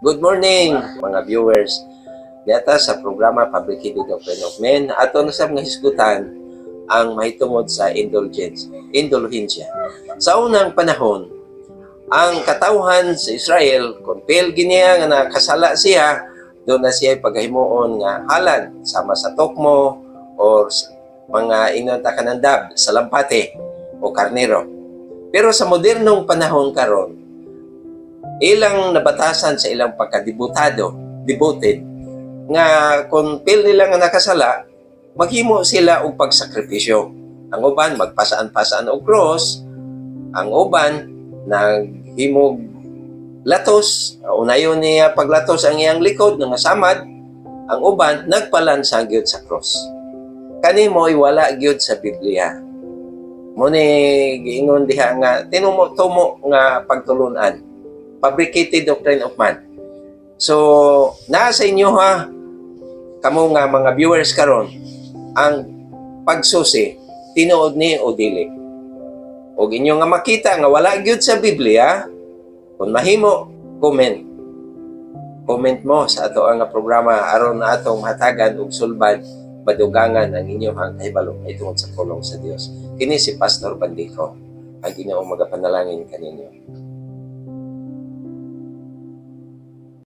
Good morning, mga viewers. Data sa programa Fabricated Doctrine of Men, ato na sa mga hisgutan ang mahitungod sa indulhensya. Sa unang panahon, ang katawhan sa Israel, kung pel giniya nga nakasala siya, doon na siya paghimuon nga halad sama sa tokmo or mga ingon ta kanandab sa lampate o karnero. Pero sa modernong panahon karon, ilang nabatasan sa ilang devoted, nga kung pil nila nga nakasala, maghimo sila og pagsakripisyo. Ang uban, magpasaan-pasaan og cross. Ang uban, naghimog latos. Unayon niya paglatos ang iyang likod nga samad. Ang uban, nagpalansa gyud sa cross. Kani mo'y wala gyud sa Biblia. Muni giingon diha nga tinumo-tumo nga pagtulunan. Fabricated Doctrine of Man. So, nasa inyo ha, kamo nga mga viewers karon, ang pagsusi, tinuod ni o dili. O inyo nga makita nga wala gyud sa Biblia, kung mahimo, comment. Comment mo sa ato ang programa aron na atong hatagan og sulbad, madugangan ang inyong hangahibalo ay tungod sa pulong sa Dios. Kini si Pastor Bandico, ang Ginoong magapanalangin kaninyo.